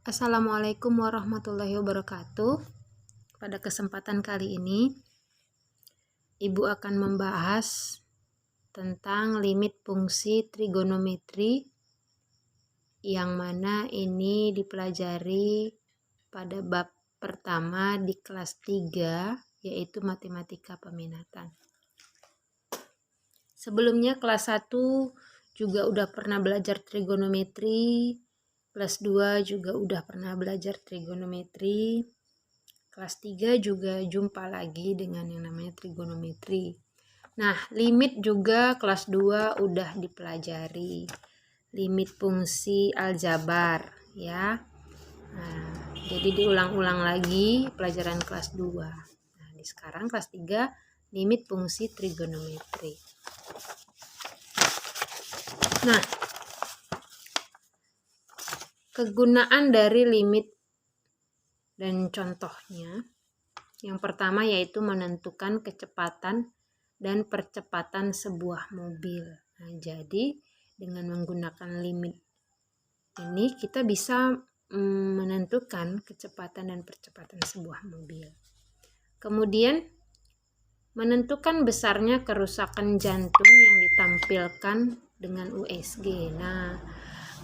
Assalamualaikum warahmatullahi wabarakatuh. Pada kesempatan kali ini, Ibu akan membahas tentang limit fungsi trigonometri yang mana ini dipelajari pada bab pertama di kelas 3, yaitu matematika peminatan. Sebelumnya kelas 1 juga udah pernah belajar trigonometri. Kelas 2 juga udah pernah belajar trigonometri. Kelas 3 juga jumpa lagi dengan yang namanya trigonometri. Nah, limit juga kelas 2 udah dipelajari. Limit fungsi aljabar, ya. Nah, jadi diulang-ulang lagi pelajaran kelas 2. Nah, sekarang kelas 3 limit fungsi trigonometri. Nah, kegunaan dari limit dan contohnya, yang pertama yaitu menentukan kecepatan dan percepatan sebuah mobil. Nah, jadi dengan menggunakan limit ini kita bisa menentukan kecepatan dan percepatan sebuah mobil. Kemudian menentukan besarnya kerusakan jantung yang ditampilkan dengan USG. Nah,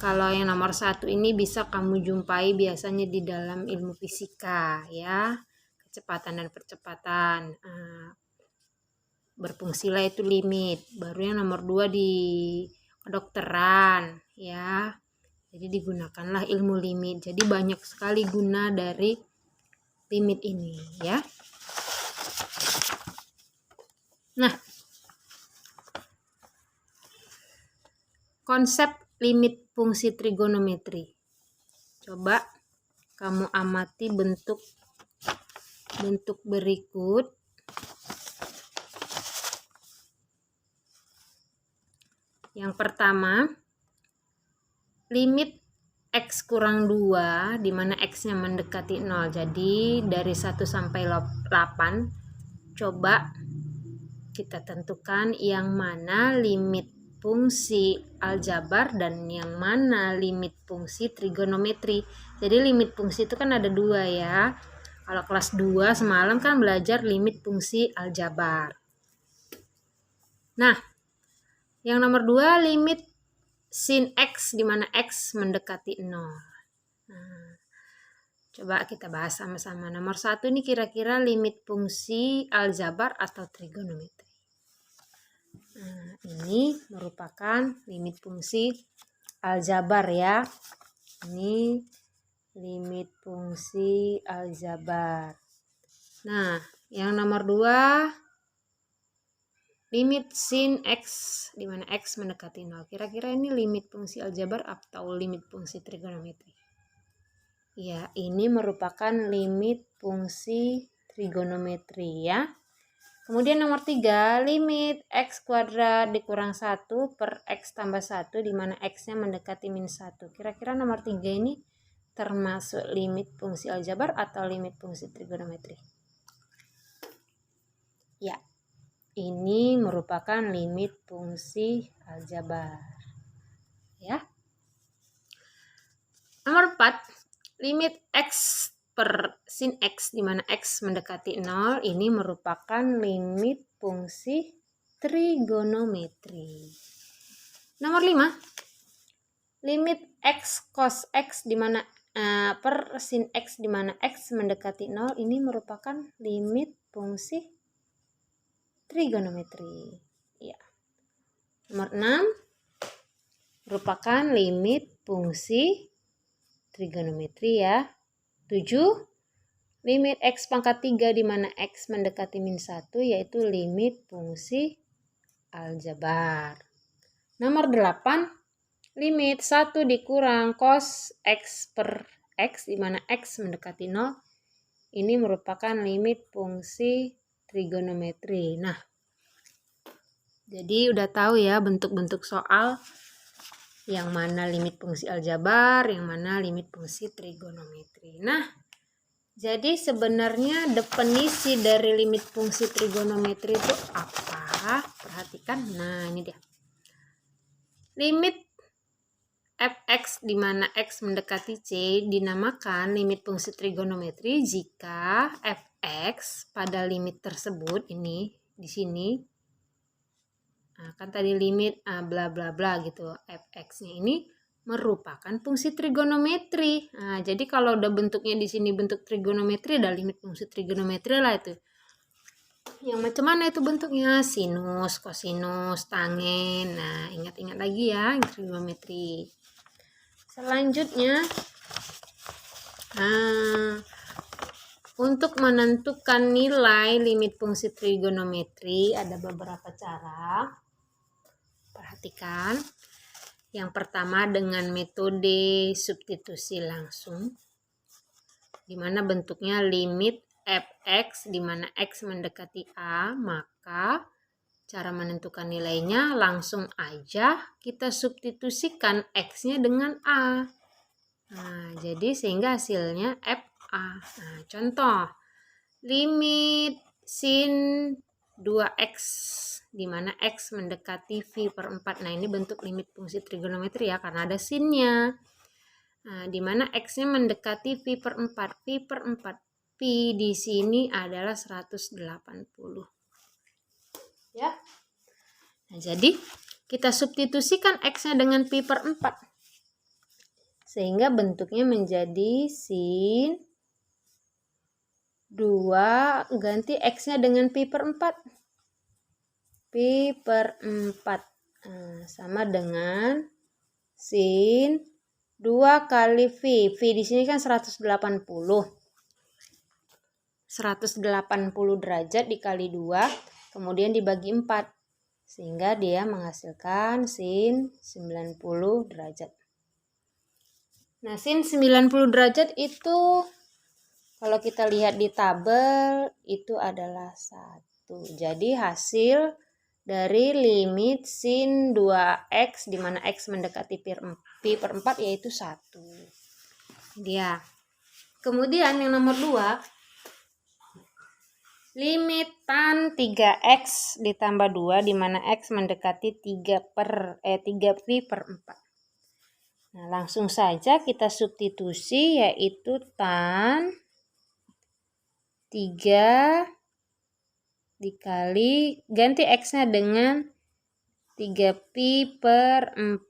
kalau yang nomor 1 ini bisa kamu jumpai biasanya di dalam ilmu fisika, ya, kecepatan dan percepatan. Berfungsilah itu limit. Baru yang nomor 2 di kedokteran, ya. Jadi digunakanlah ilmu limit. Jadi banyak sekali guna dari limit ini, ya. Nah, konsep limit fungsi trigonometri. Coba kamu amati bentuk berikut. Yang pertama, limit X kurang 2, di mana X-nya mendekati 0. Jadi dari 1 sampai 8, coba kita tentukan yang mana limit fungsi aljabar dan yang mana limit fungsi trigonometri. Jadi limit fungsi itu kan ada 2, ya. Kalau kelas 2 semalam kan belajar limit fungsi aljabar. Nah, yang nomor 2 limit sin X, di mana X mendekati 0. Nah, coba kita bahas sama-sama. Nomor 1 ini kira-kira limit fungsi aljabar atau trigonometri. Nah, ini merupakan limit fungsi aljabar, ya. Ini limit fungsi aljabar. Nah, yang nomor 2 limit sin X, di mana X mendekati 0. Kira-kira ini limit fungsi aljabar atau limit fungsi trigonometri? Ya, ini merupakan limit fungsi trigonometri, ya. Kemudian nomor 3, limit X kuadrat dikurang 1 per X tambah 1, di mana X-nya mendekati min 1. Kira-kira nomor 3 ini termasuk limit fungsi aljabar atau limit fungsi trigonometri? Ya, ini merupakan limit fungsi aljabar, ya. Nomor 4, limit X per sin X, di mana X mendekati 0, ini merupakan limit fungsi trigonometri. Nomor 5, limit X cos X, di mana per sin X, di mana X mendekati 0, ini merupakan limit fungsi trigonometri. Ya. Nomor 6 merupakan limit fungsi trigonometri, ya. 7, limit X pangkat 3, di mana X mendekati min 1, yaitu limit fungsi aljabar. Nomor 8, limit 1 dikurang cos X per X, di mana X mendekati 0, ini merupakan limit fungsi trigonometri. Nah, jadi udah tahu, ya, bentuk-bentuk soal yang mana limit fungsi aljabar, yang mana limit fungsi trigonometri. Nah, jadi sebenarnya definisi dari limit fungsi trigonometri itu apa? Perhatikan. Nah, ini dia. Limit fx di mana x mendekati c dinamakan limit fungsi trigonometri jika fx pada limit tersebut ini di sini. Nah, kan tadi limit bla bla bla gitu. Fx-nya ini merupakan fungsi trigonometri. Nah, jadi kalau udah bentuknya di sini bentuk trigonometri, ada limit fungsi trigonometri lah itu. Yang macam mana itu bentuknya? Sinus, kosinus, tangen. Nah, ingat-ingat lagi ya trigonometri. Selanjutnya, untuk menentukan nilai limit fungsi trigonometri ada beberapa cara. Perhatikan. Yang pertama dengan metode substitusi langsung, di mana bentuknya limit fx di mana x mendekati a, maka cara menentukan nilainya langsung aja kita substitusikan x-nya dengan a. Nah, jadi sehingga hasilnya fa. Nah, contoh limit sin 2x di mana x mendekati v per 4. Nah, ini bentuk limit fungsi trigonometri ya, karena ada sinnya. Nah, di mana x-nya mendekati v per 4. V per 4. V di sini adalah 180. Ya. Nah, jadi kita substitusikan x-nya dengan v per 4. Sehingga bentuknya menjadi sin 2 ganti x-nya dengan pi per 4. Pi per 4 sama dengan sin 2 kali V. V di sini kan 180. 180 derajat dikali 2, kemudian dibagi 4. Sehingga dia menghasilkan sin 90 derajat. Nah, sin 90 derajat itu kalau kita lihat di tabel itu adalah 1. Jadi hasil dari limit sin 2x di mana x mendekati pi per 4 yaitu 1. Dia. Kemudian yang nomor 2, limit tan 3x ditambah 2 di mana x mendekati 3 pi per 4. Nah, langsung saja kita substitusi yaitu tan 3 dikali ganti x-nya dengan 3 pi per 4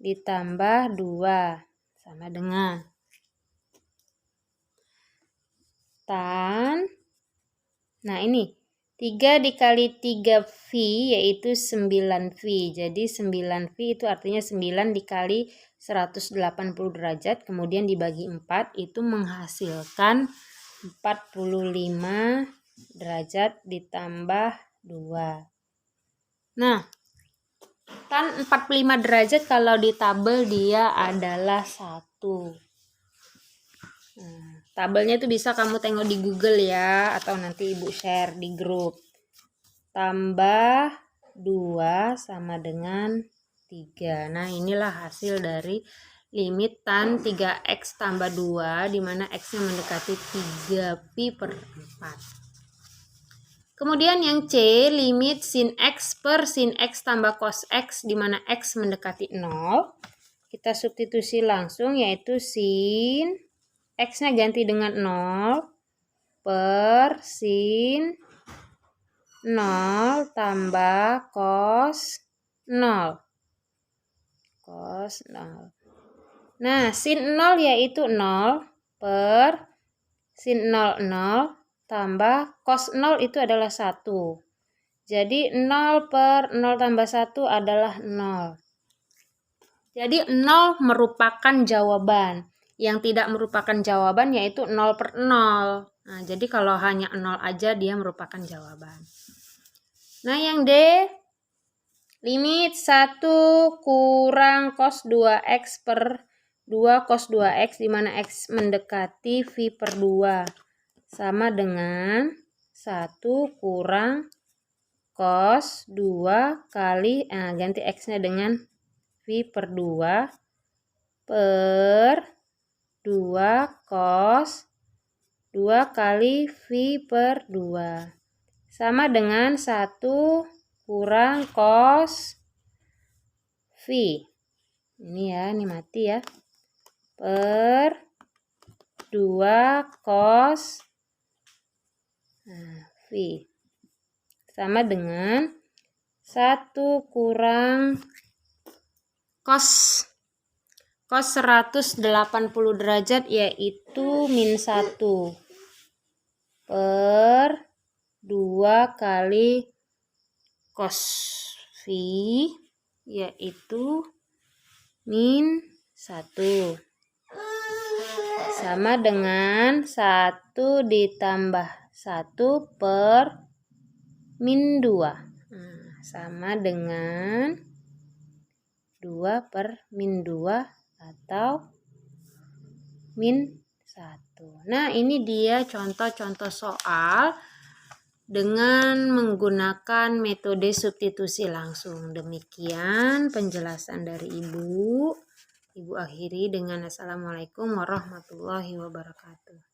ditambah 2 sama dengan tan, nah ini 3 dikali 3V yaitu 9V. Jadi 9V itu artinya 9 dikali 180 derajat kemudian dibagi 4 itu menghasilkan 45 derajat ditambah 2. Nah, tan 45 derajat kalau di tabel dia adalah 1. Nah, tabelnya itu bisa kamu tengok di Google ya, atau nanti ibu share di grup. Tambah 2 sama dengan 3. Nah, inilah hasil dari limit tan 3x tambah 2 di mana x-nya mendekati 3 pi per 4. Kemudian yang C, limit sin x per sin x tambah cos x di mana x mendekati 0. Kita substitusi langsung yaitu sin x-nya ganti dengan 0 per sin 0 tambah cos 0. Cos 0. Nah, sin 0 yaitu 0 per sin 0, 0 tambah cos 0 itu adalah 1. Jadi 0 per 0 tambah 1 adalah 0. Jadi 0 merupakan jawaban. Yang tidak merupakan jawaban yaitu 0 per 0. Nah, jadi kalau hanya 0 aja dia merupakan jawaban. Nah, yang D, limit 1 kurang cos 2x per 2 cos 2x di mana x mendekati v per 2 sama dengan 1 kurang cos 2 kali ganti x-nya dengan v per 2 per 2 cos 2 kali v per 2 sama dengan 1 kurang cos v. Ini ya, ini mati ya. Per 2 cos V sama dengan 1 kurang cos 180 derajat, yaitu min 1 per 2 kali cos V, yaitu min 1 sama dengan 1 ditambah 1 per min 2. Sama dengan 2 per min 2 atau min 1. Nah, ini dia contoh-contoh soal dengan menggunakan metode substitusi langsung. Demikian penjelasan dari Ibu. Ibu akhiri dengan Assalamualaikum warahmatullahi wabarakatuh.